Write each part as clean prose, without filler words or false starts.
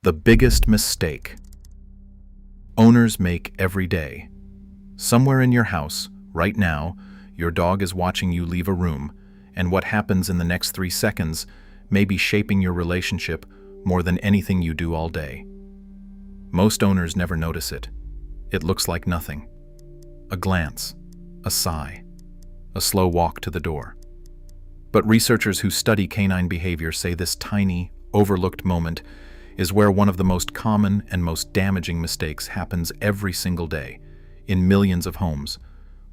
The biggest mistake owners make every day. Somewhere in your house, right now, your dog is watching you leave a room, and what happens in the next 3 seconds may be shaping your relationship more than anything you do all day. Most owners never notice it. It looks like nothing. A glance, a sigh, a slow walk to the door. But researchers who study canine behavior say this tiny, overlooked moment is where one of the most common and most damaging mistakes happens every single day, in millions of homes,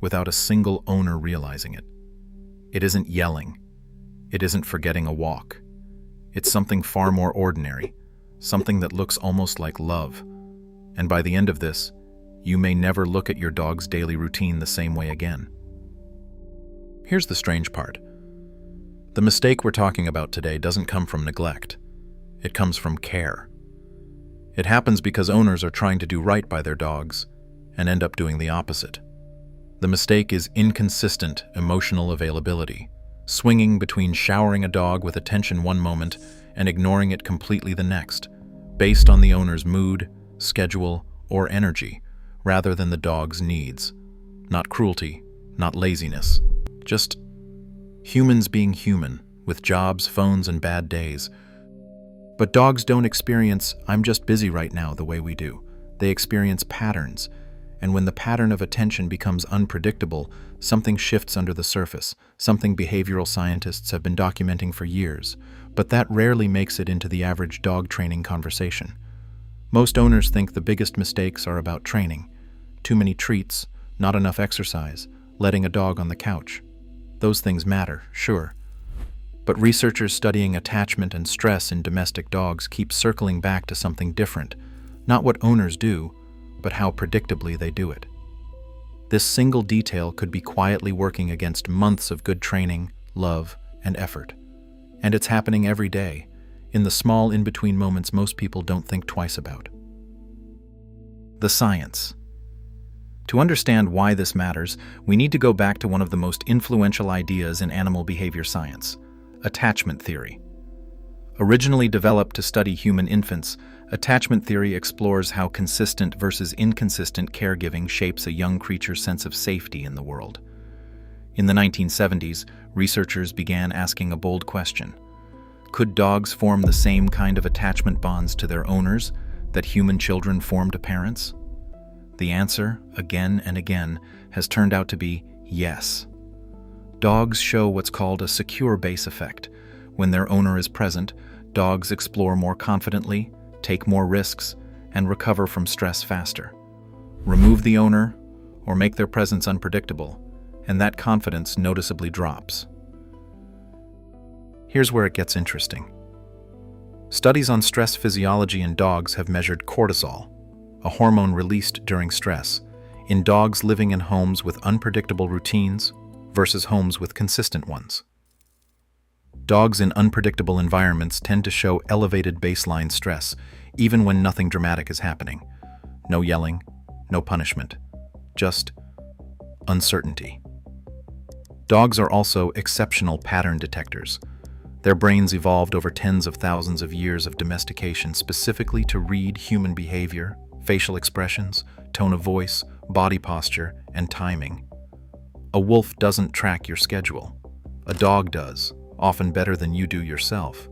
without a single owner realizing it. It isn't yelling. It isn't forgetting a walk. It's something far more ordinary, something that looks almost like love. And by the end of this, you may never look at your dog's daily routine the same way again. Here's the strange part. The mistake we're talking about today doesn't come from neglect. It comes from care. It happens because owners are trying to do right by their dogs and end up doing the opposite. The mistake is inconsistent emotional availability, swinging between showering a dog with attention one moment and ignoring it completely the next, based on the owner's mood, schedule, or energy, rather than the dog's needs. Not cruelty, not laziness, just humans being human, with jobs, phones, and bad days. But dogs don't experience, "I'm just busy right now," the way we do. They experience patterns, and when the pattern of attention becomes unpredictable, something shifts under the surface, something behavioral scientists have been documenting for years, but that rarely makes it into the average dog training conversation. Most owners think the biggest mistakes are about training. Too many treats, not enough exercise, letting a dog on the couch. Those things matter, sure. But researchers studying attachment and stress in domestic dogs keep circling back to something different, not what owners do, but how predictably they do it. This single detail could be quietly working against months of good training, love, and effort. And it's happening every day, in the small in-between moments most people don't think twice about. The science. To understand why this matters, we need to go back to one of the most influential ideas in animal behavior science: attachment theory. Originally developed to study human infants, attachment theory explores how consistent versus inconsistent caregiving shapes a young creature's sense of safety in the world. In the 1970s, researchers began asking a bold question. Could dogs form the same kind of attachment bonds to their owners that human children form to parents? The answer, again and again, has turned out to be yes. Dogs show what's called a secure base effect. When their owner is present, dogs explore more confidently, take more risks, and recover from stress faster. Remove the owner, or make their presence unpredictable, and that confidence noticeably drops. Here's where it gets interesting. Studies on stress physiology in dogs have measured cortisol, a hormone released during stress, in dogs living in homes with unpredictable routines versus homes with consistent ones. Dogs in unpredictable environments tend to show elevated baseline stress, even when nothing dramatic is happening. No yelling, no punishment, just uncertainty. Dogs are also exceptional pattern detectors. Their brains evolved over tens of thousands of years of domestication specifically to read human behavior, facial expressions, tone of voice, body posture, and timing. A wolf doesn't track your schedule. A dog does, often better than you do yourself.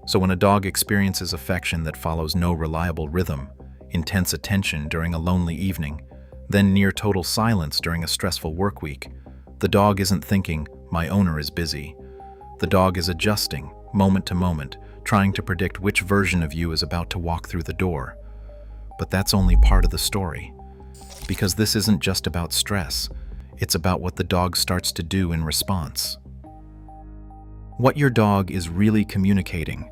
So when a dog experiences affection that follows no reliable rhythm, intense attention during a lonely evening, then near total silence during a stressful work week, the dog isn't thinking, "My owner is busy." The dog is adjusting, moment to moment, trying to predict which version of you is about to walk through the door. But that's only part of the story. Because this isn't just about stress, it's about what the dog starts to do in response. What your dog is really communicating.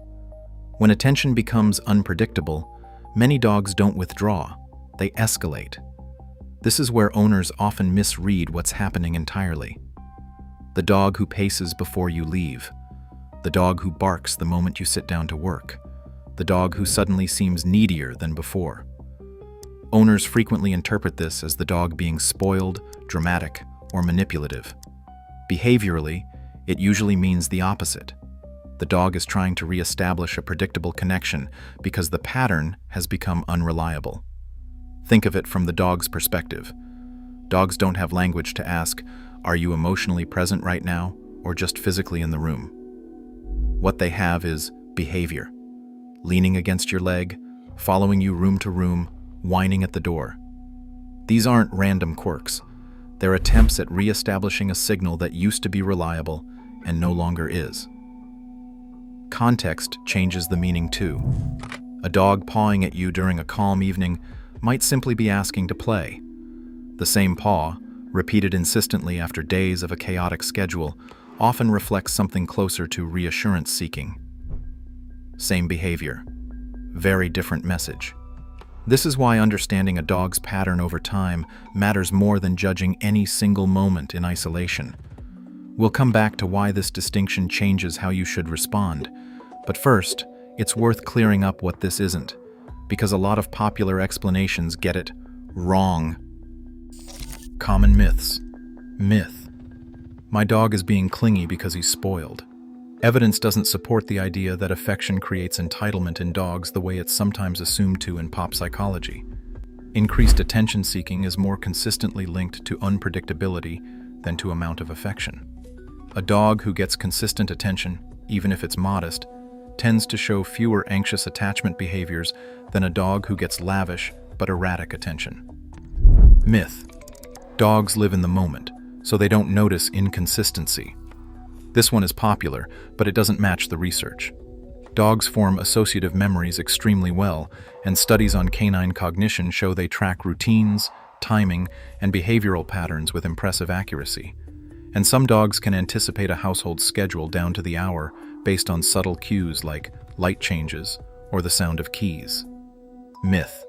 When attention becomes unpredictable, many dogs don't withdraw, they escalate. This is where owners often misread what's happening entirely. The dog who paces before you leave. The dog who barks the moment you sit down to work. The dog who suddenly seems needier than before. Owners frequently interpret this as the dog being spoiled, dramatic, or manipulative. Behaviorally, it usually means the opposite. The dog is trying to re-establish a predictable connection because the pattern has become unreliable. Think of it from the dog's perspective. Dogs don't have language to ask, "Are you emotionally present right now?" or just physically in the room. What they have is behavior. Leaning against your leg, following you room to room, whining at the door. These aren't random quirks. They're attempts at re-establishing a signal that used to be reliable and no longer is. Context changes the meaning too. A dog pawing at you during a calm evening might simply be asking to play. The same paw, repeated insistently after days of a chaotic schedule, often reflects something closer to reassurance seeking. Same behavior, very different message. This is why understanding a dog's pattern over time matters more than judging any single moment in isolation. We'll come back to why this distinction changes how you should respond. But first, it's worth clearing up what this isn't, because a lot of popular explanations get it wrong. Common myths. Myth: my dog is being clingy because he's spoiled. Evidence doesn't support the idea that affection creates entitlement in dogs the way it's sometimes assumed to in pop psychology. Increased attention seeking is more consistently linked to unpredictability than to amount of affection. A dog who gets consistent attention, even if it's modest, tends to show fewer anxious attachment behaviors than a dog who gets lavish but erratic attention. Myth: dogs live in the moment, so they don't notice inconsistency. This one is popular, but it doesn't match the research. Dogs form associative memories extremely well, and studies on canine cognition show they track routines, timing, and behavioral patterns with impressive accuracy. And some dogs can anticipate a household schedule down to the hour based on subtle cues like light changes or the sound of keys. Myth: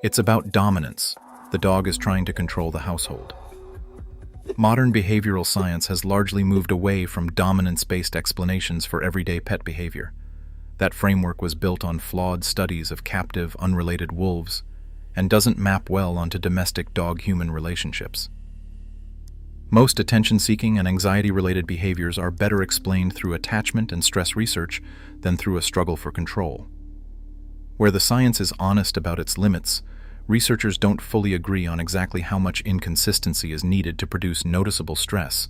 it's about dominance. The dog is trying to control the household. Modern behavioral science has largely moved away from dominance-based explanations for everyday pet behavior. That framework was built on flawed studies of captive, unrelated wolves and doesn't map well onto domestic dog-human relationships. Most attention-seeking and anxiety-related behaviors are better explained through attachment and stress research than through a struggle for control. Where the science is honest about its limits, researchers don't fully agree on exactly how much inconsistency is needed to produce noticeable stress,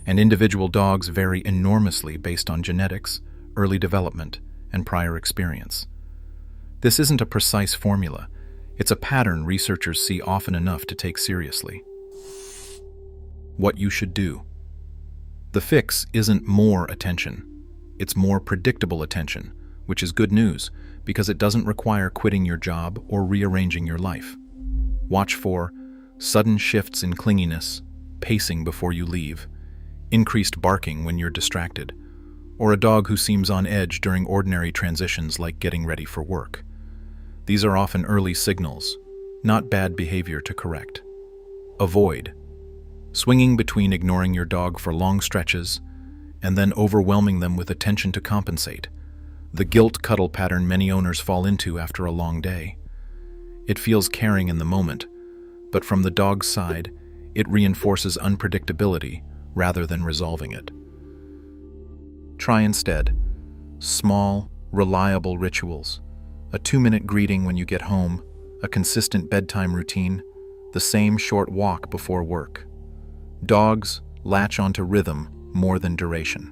and individual dogs vary enormously based on genetics, early development, and prior experience. This isn't a precise formula. It's a pattern researchers see often enough to take seriously. What you should do. The fix isn't more attention. It's more predictable attention, which is good news because it doesn't require quitting your job or rearranging your life. Watch for sudden shifts in clinginess, pacing before you leave, increased barking when you're distracted, or a dog who seems on edge during ordinary transitions like getting ready for work. These are often early signals, not bad behavior to correct. Avoid swinging between ignoring your dog for long stretches and then overwhelming them with attention to compensate, the guilt cuddle pattern many owners fall into after a long day. It feels caring in the moment, but from the dog's side, it reinforces unpredictability rather than resolving it. Try instead small, reliable rituals. A 2-minute greeting when you get home, a consistent bedtime routine, the same short walk before work. Dogs latch onto rhythm more than duration.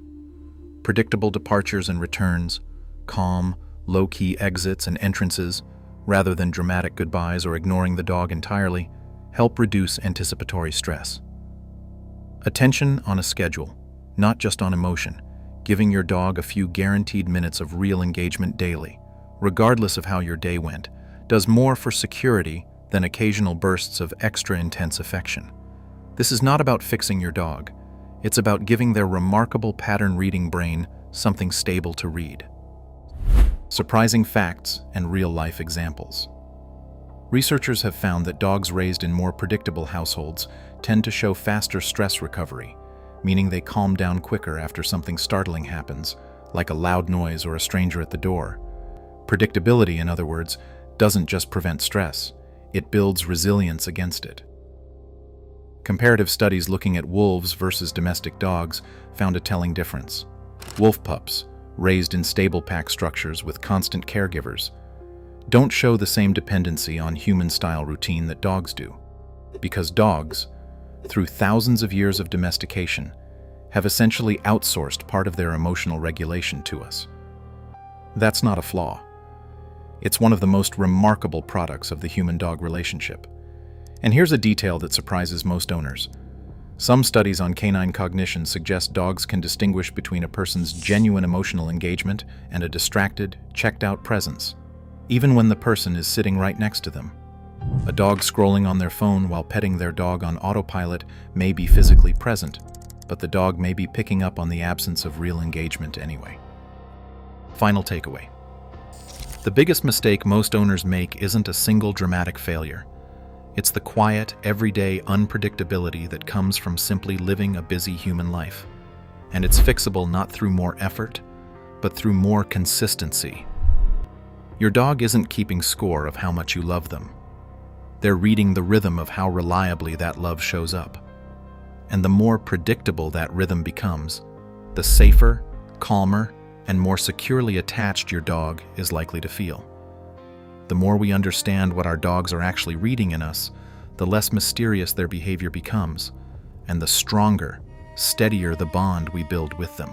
Predictable departures and returns, calm, low-key exits and entrances, rather than dramatic goodbyes or ignoring the dog entirely, help reduce anticipatory stress. Attention on a schedule, not just on emotion, giving your dog a few guaranteed minutes of real engagement daily, regardless of how your day went, does more for security than occasional bursts of extra intense affection. This is not about fixing your dog. It's about giving their remarkable pattern-reading brain something stable to read. Surprising facts and real-life examples. Researchers have found that dogs raised in more predictable households tend to show faster stress recovery, meaning they calm down quicker after something startling happens, like a loud noise or a stranger at the door. Predictability, in other words, doesn't just prevent stress, it builds resilience against it. Comparative studies looking at wolves versus domestic dogs found a telling difference. Wolf pups, raised in stable pack structures with constant caregivers, don't show the same dependency on human-style routine that dogs do. Because dogs, through thousands of years of domestication, have essentially outsourced part of their emotional regulation to us. That's not a flaw. It's one of the most remarkable products of the human-dog relationship. And here's a detail that surprises most owners. Some studies on canine cognition suggest dogs can distinguish between a person's genuine emotional engagement and a distracted, checked-out presence, even when the person is sitting right next to them. A dog scrolling on their phone while petting their dog on autopilot may be physically present, but the dog may be picking up on the absence of real engagement anyway. Final takeaway. The biggest mistake most owners make isn't a single dramatic failure. It's the quiet, everyday unpredictability that comes from simply living a busy human life. And it's fixable not through more effort, but through more consistency. Your dog isn't keeping score of how much you love them. They're reading the rhythm of how reliably that love shows up. And the more predictable that rhythm becomes, the safer, calmer, and more securely attached your dog is likely to feel. The more we understand what our dogs are actually reading in us, the less mysterious their behavior becomes, and the stronger, steadier the bond we build with them.